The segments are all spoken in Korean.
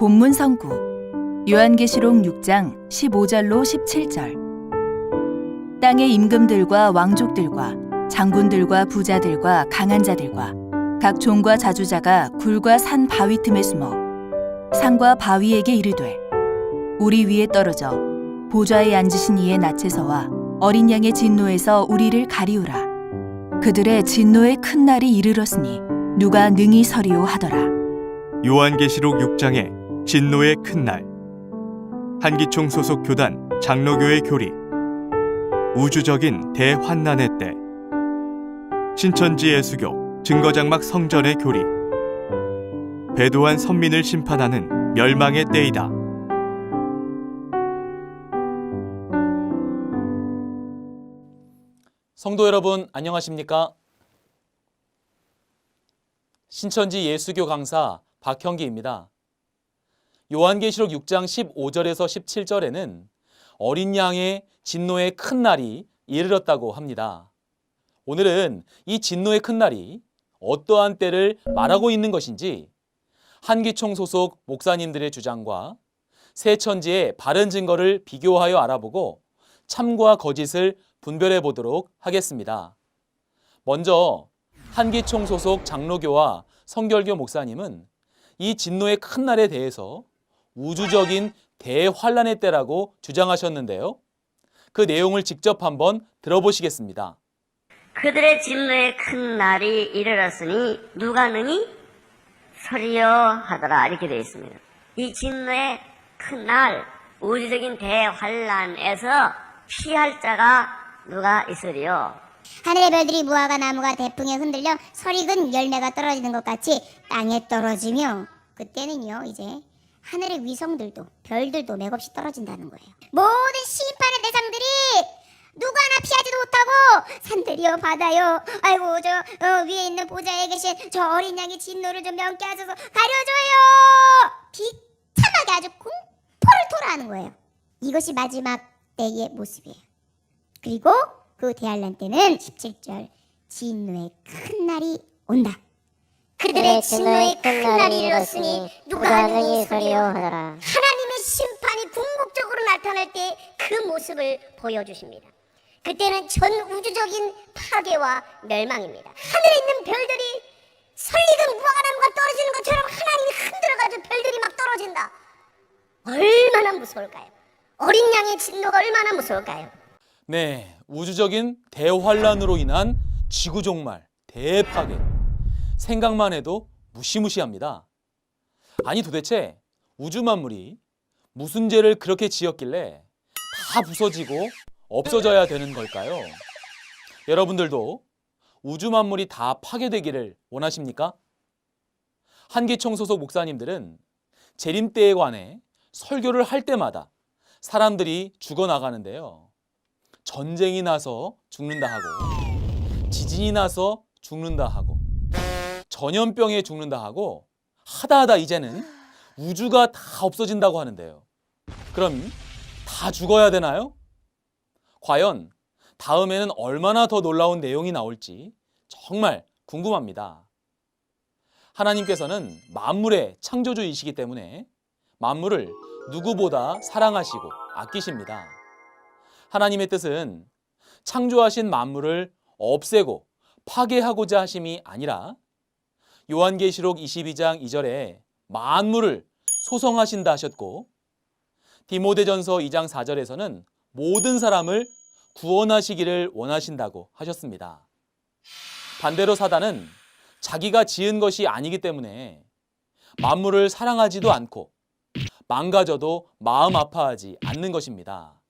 본문 성구 요한계시록 6장 15절로 17절. 땅의 임금들과 왕족들과 장군들과 부자들과 강한 자들과 각 종과 자주자가 굴과 산 바위 틈에 숨어 산과 바위에게 이르되 우리 위에 떨어져 보좌에 앉으신 이의 낯에서와 어린 양의 진노에서 우리를 가리우라. 그들의 진노의 큰 날이 이르렀으니 누가 능히 서리오 하더라. 요한계시록 6장의 진노의 큰 날. 한기총 소속 교단 장로교의 교리. 우주적인 대환난의 때. 신천지 예수교 증거장막 성전의 교리. 배도한 선민을 심판하는 멸망의 때이다. 성도 여러분, 안녕하십니까? 신천지 예수교 강사 박형기입니다. 요한계시록 6장 15절에서 17절에는 어린 양의 진노의 큰 날이 이르렀다고 합니다. 오늘은 이 진노의 큰 날이 어떠한 때를 말하고 있는 것인지 한기총 소속 목사님들의 주장과 새 천지의 바른 증거를 비교하여 알아보고 참과 거짓을 분별해 보도록 하겠습니다. 먼저 한기총 소속 장로교와 성결교 목사님은 이 진노의 큰 날에 대해서 우주적인 대환란의 때라고 주장하셨는데요. 그 내용을 직접 한번 들어보시겠습니다. 그들의 진노의 큰 날이 이르렀으니 누가 능히 서리요 하더라, 이렇게 되어 있습니다. 이 진노의 큰 날, 우주적인 대환란에서 피할 자가 누가 있으리요? 하늘의 별들이 무화과 나무가 대풍에 흔들려 설익은 열매가 떨어지는 것 같이 땅에 떨어지며, 그때는요 이제 하늘의 위성들도 별들도 맥없이 떨어진다는 거예요. 모든 심판의 대상들이 누구 하나 피하지도 못하고 산들이여 바다요, 아이고 저 위에 있는 보좌에 계신 저 어린 양의 진노를 좀 면케 하셔서 가려줘요, 비참하게 아주 공포를 토로하는 거예요. 이것이 마지막 때의 모습이에요. 그리고 그 대환란 때는 17절 진노의 큰 날이 온다. 그들의 진노의 큰 날이 이르렀으니 누가 능히 서리요 하더라. 하나님의 심판이 궁극적으로 나타날 때 그 모습을 보여주십니다. 그때는 전 우주적인 파괴와 멸망입니다. 하늘에 있는 별들이 설익은 무화과나무가 떨어지는 것처럼 하나님이 흔들어가지고 별들이 막 떨어진다. 얼마나 무서울까요? 어린 양의 진노가 얼마나 무서울까요? 네, 우주적인 대환란으로 인한 지구종말, 대파괴. 생각만 해도 무시무시합니다. 아니 도대체 우주 만물이 무슨 죄를 그렇게 지었길래 다 부서지고 없어져야 되는 걸까요? 여러분들도 우주 만물이 다 파괴되기를 원하십니까? 한기총 소속 목사님들은 재림때에 관해 설교를 할 때마다 사람들이 죽어나가는데요. 전쟁이 나서 죽는다 하고, 지진이 나서 죽는다 하고, 전염병에 죽는다 하고, 하다 이제는 우주가 다 없어진다고 하는데요. 그럼 다 죽어야 되나요? 과연 다음에는 얼마나 더 놀라운 내용이 나올지 정말 궁금합니다. 하나님께서는 만물의 창조주이시기 때문에 만물을 누구보다 사랑하시고 아끼십니다. 하나님의 뜻은 창조하신 만물을 없애고 파괴하고자 하심이 아니라 요한계시록 22장 2절에 만물을 소성하신다 하셨고, 디모데전서 2장 4절에서는 모든 사람을 구원하시기를 원하신다고 하셨습니다. 반대로 사단은 자기가 지은 것이 아니기 때문에 만물을 사랑하지도 않고 망가져도 마음 아파하지 않는 것입니다.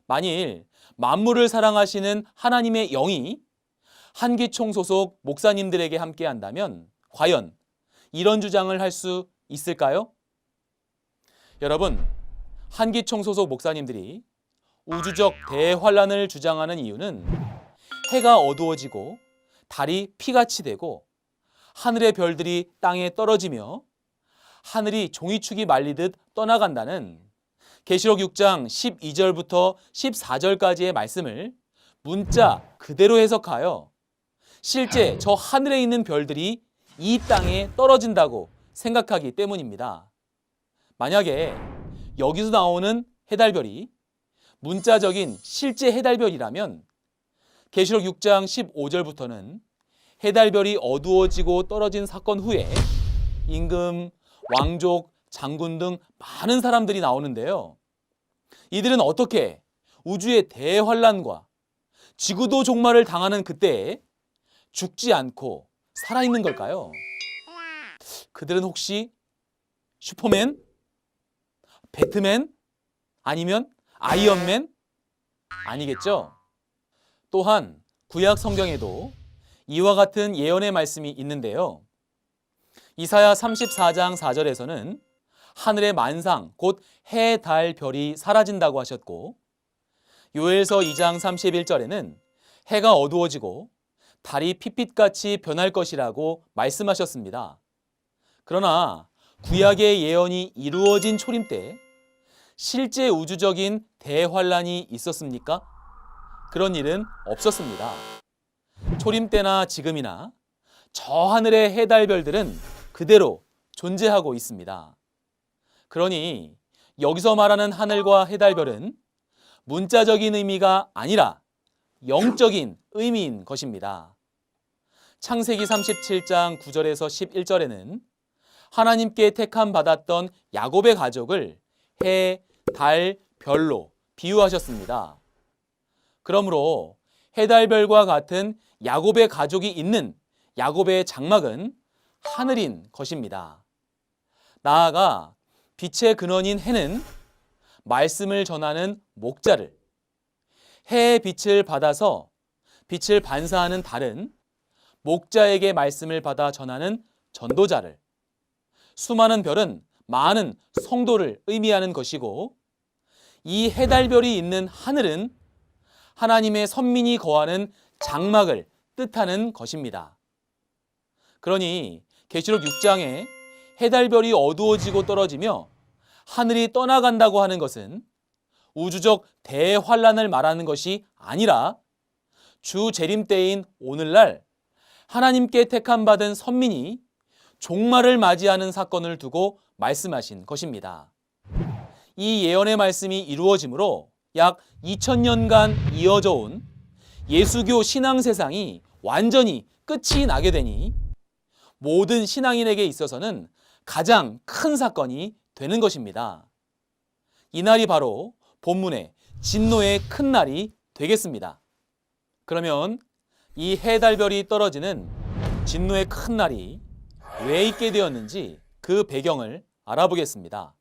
만일 만물을 사랑하시는 하나님의 영이 한기총 소속 목사님들에게 함께한다면 과연 이런 주장을 할 수 있을까요? 여러분, 한기총 소속 목사님들이 우주적 대환란을 주장하는 이유는 해가 어두워지고 달이 피같이 되고 하늘의 별들이 땅에 떨어지며 하늘이 종이축이 말리듯 떠나간다는 계시록 6장 12절부터 14절까지의 말씀을 문자 그대로 해석하여 실제 저 하늘에 있는 별들이 이 땅에 떨어진다고 생각하기 때문입니다. 만약에 여기서 나오는 해달별이 문자적인 실제 해달별이라면 계시록 6장 15절부터는 해달별이 어두워지고 떨어진 사건 후에 임금, 왕족, 장군 등 많은 사람들이 나오는데요. 이들은 어떻게 우주의 대환란과 지구도 종말을 당하는 그때에 죽지 않고 살아있는 걸까요? 그들은 혹시 슈퍼맨? 배트맨? 아니면 아이언맨? 아니겠죠? 또한 구약 성경에도 이와 같은 예언의 말씀이 있는데요. 이사야 34장 4절에서는 하늘의 만상, 곧 해, 달, 별이 사라진다고 하셨고, 요엘서 2장 31절에는 해가 어두워지고 달이 핏빛같이 변할 것이라고 말씀하셨습니다. 그러나 구약의 예언이 이루어진 초림 때 실제 우주적인 대환란이 있었습니까? 그런 일은 없었습니다. 초림 때나 지금이나 저 하늘의 해, 달, 별들은 그대로 존재하고 있습니다. 그러니 여기서 말하는 하늘과 해, 달, 별은 문자적인 의미가 아니라 영적인 의미인 것입니다. 창세기 37장 9절에서 11절에는 하나님께 택함 받았던 야곱의 가족을 해, 달, 별로 비유하셨습니다. 그러므로 해, 달, 별과 같은 야곱의 가족이 있는 야곱의 장막은 하늘인 것입니다. 나아가 빛의 근원인 해는 말씀을 전하는 목자를, 해의 빛을 받아서 빛을 반사하는 달은 목자에게 말씀을 받아 전하는 전도자를, 수많은 별은 많은 성도를 의미하는 것이고, 이 해달별이 있는 하늘은 하나님의 선민이 거하는 장막을 뜻하는 것입니다. 그러니 계시록 6장에 해달별이 어두워지고 떨어지며 하늘이 떠나간다고 하는 것은 우주적 대환란을 말하는 것이 아니라 주 재림 때인 오늘날 하나님께 택함 받은 선민이 종말을 맞이하는 사건을 두고 말씀하신 것입니다. 이 예언의 말씀이 이루어지므로 약 2000년간 이어져 온 예수교 신앙 세상이 완전히 끝이 나게 되니 모든 신앙인에게 있어서는 가장 큰 사건이 되는 것입니다. 이날이 바로 본문의 진노의 큰 날이 되겠습니다. 그러면 이 해달별이 떨어지는 진노의 큰 날이 왜 있게 되었는지 그 배경을 알아보겠습니다.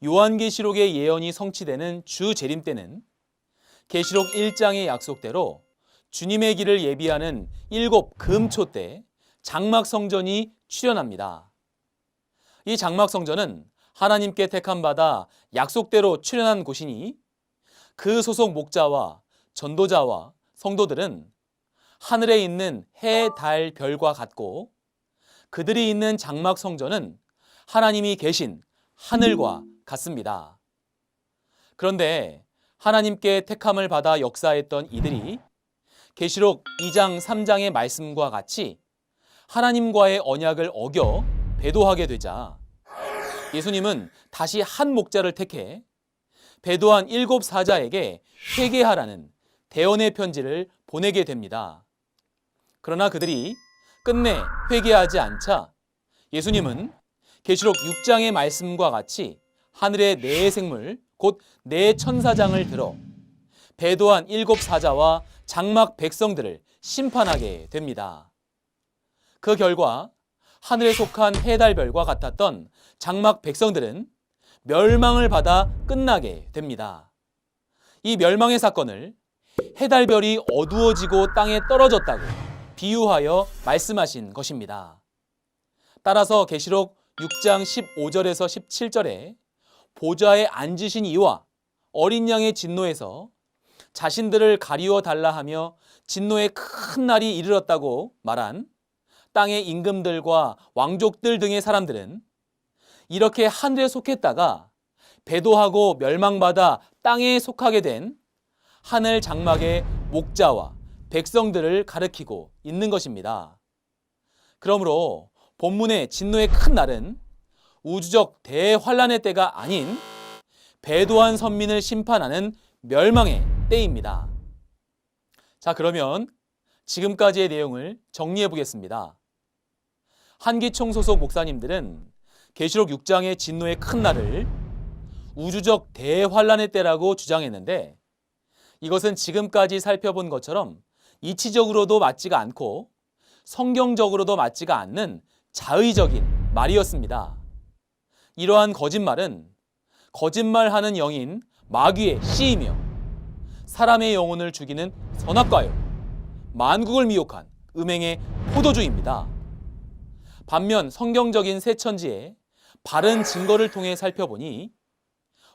요한계시록의 예언이 성취되는 주 재림 때는 계시록 1장의 약속대로 주님의 길을 예비하는 7 금초 때 장막 성전이 출현합니다. 이 장막 성전은 하나님께 택함 받아 약속대로 출현한 곳이니 그 소속 목자와 전도자와 성도들은 하늘에 있는 해, 달, 별과 같고 그들이 있는 장막 성전은 하나님이 계신 하늘과 같습니다. 그런데 하나님께 택함을 받아 역사했던 이들이 계시록 2장 3장의 말씀과 같이 하나님과의 언약을 어겨 배도하게 되자 예수님은 다시 한 목자를 택해 배도한 7 사자에게 회개하라는 대언의 편지를 보내게 됩니다. 그러나 그들이 끝내 회개하지 않자 예수님은 계시록 6장의 말씀과 같이 하늘의 네 생물 곧 네 천사장을 들어 배도한 7 사자와 장막 백성들을 심판하게 됩니다. 그 결과 하늘에 속한 해달별과 같았던 장막 백성들은 멸망을 받아 끝나게 됩니다. 이 멸망의 사건을 해달별이 어두워지고 땅에 떨어졌다고 비유하여 말씀하신 것입니다. 따라서 계시록 6장 15절에서 17절에 보좌에 앉으신 이와 어린 양의 진노에서 자신들을 가리워 달라 하며 진노의 큰 날이 이르렀다고 말한 땅의 임금들과 왕족들 등의 사람들은 이렇게 하늘에 속했다가 배도하고 멸망받아 땅에 속하게 된 하늘 장막의 목자와 백성들을 가리키고 있는 것입니다. 그러므로 본문의 진노의 큰 날은 우주적 대환란의 때가 아닌 배도한 선민을 심판하는 멸망의 때입니다. 자, 그러면 지금까지의 내용을 정리해 보겠습니다. 한기총 소속 목사님들은 계시록 6장의 진노의 큰 날을 우주적 대환란의 때라고 주장했는데, 이것은 지금까지 살펴본 것처럼 이치적으로도 맞지가 않고 성경적으로도 맞지가 않는 자의적인 말이었습니다. 이러한 거짓말은 거짓말하는 영인 마귀의 씨이며 사람의 영혼을 죽이는 선악과요, 만국을 미혹한 음행의 포도주입니다. 반면 성경적인 새 천지의 바른 증거를 통해 살펴보니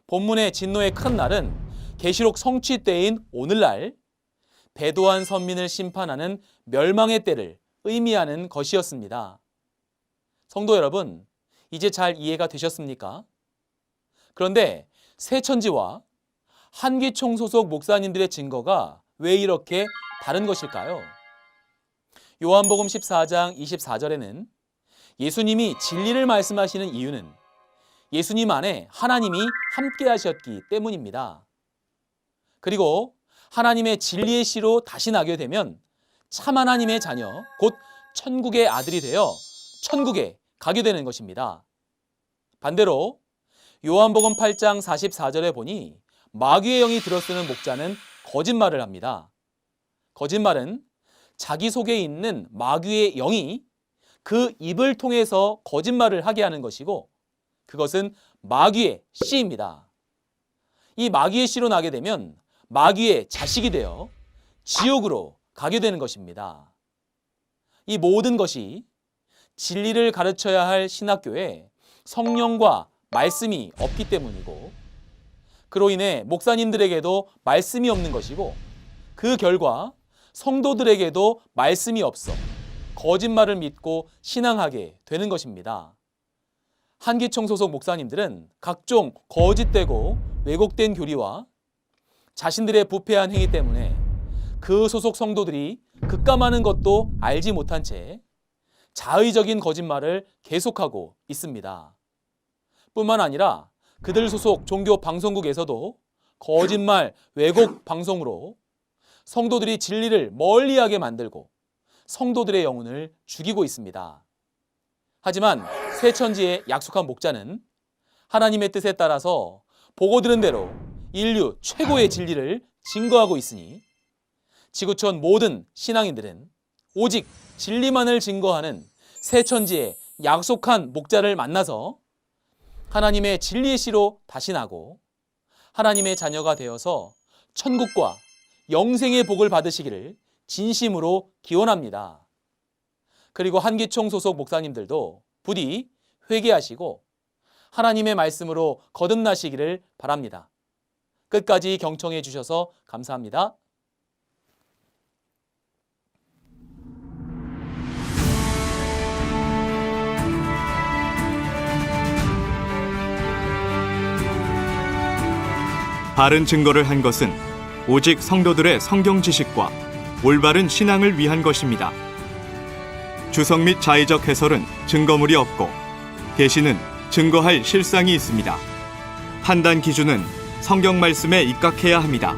본문의 진노의 큰 날은 계시록 성취 때인 오늘날 배도한 선민을 심판하는 멸망의 때를 의미하는 것이었습니다. 성도 여러분, 이제 잘 이해가 되셨습니까? 그런데 새 천지와 한기총 소속 목사님들의 증거가 왜 이렇게 다른 것일까요? 요한복음 14장 24절에는 예수님이 진리를 말씀하시는 이유는 예수님 안에 하나님이 함께 하셨기 때문입니다. 그리고 하나님의 진리의 씨로 다시 나게 되면 참 하나님의 자녀, 곧 천국의 아들이 되어 천국에 가게 되는 것입니다. 반대로 요한복음 8장 44절에 보니 마귀의 영이 들어쓰는 목자는 거짓말을 합니다. 거짓말은 자기 속에 있는 마귀의 영이 그 입을 통해서 거짓말을 하게 하는 것이고, 그것은 마귀의 씨입니다. 이 마귀의 씨로 나게 되면 마귀의 자식이 되어 지옥으로 가게 되는 것입니다. 이 모든 것이 진리를 가르쳐야 할 신학교에 성령과 말씀이 없기 때문이고, 그로 인해 목사님들에게도 말씀이 없는 것이고, 그 결과 성도들에게도 말씀이 없어 거짓말을 믿고 신앙하게 되는 것입니다. 한기총 소속 목사님들은 각종 거짓되고 왜곡된 교리와 자신들의 부패한 행위 때문에 그 소속 성도들이 급감하는 것도 알지 못한 채 자의적인 거짓말을 계속하고 있습니다. 뿐만 아니라 그들 소속 종교 방송국에서도 거짓말 왜곡 방송으로 성도들이 진리를 멀리하게 만들고 성도들의 영혼을 죽이고 있습니다. 하지만 새 천지의 약속한 목자는 하나님의 뜻에 따라서 보고 들은 대로 인류 최고의 진리를 증거하고 있으니 지구촌 모든 신앙인들은 오직 진리만을 증거하는 새 천지의 약속한 목자를 만나서 하나님의 진리의 씨로 다시 나고 하나님의 자녀가 되어서 천국과 영생의 복을 받으시기를 진심으로 기원합니다. 그리고 한기총 소속 목사님들도 부디 회개하시고 하나님의 말씀으로 거듭나시기를 바랍니다. 끝까지 경청해 주셔서 감사합니다. 바른 증거를 한 것은 오직 성도들의 성경 지식과 올바른 신앙을 위한 것입니다. 주석 및 자의적 해설은 증거물이 없고 계시는 증거할 실상이 있습니다. 판단 기준은 성경 말씀에 입각해야 합니다.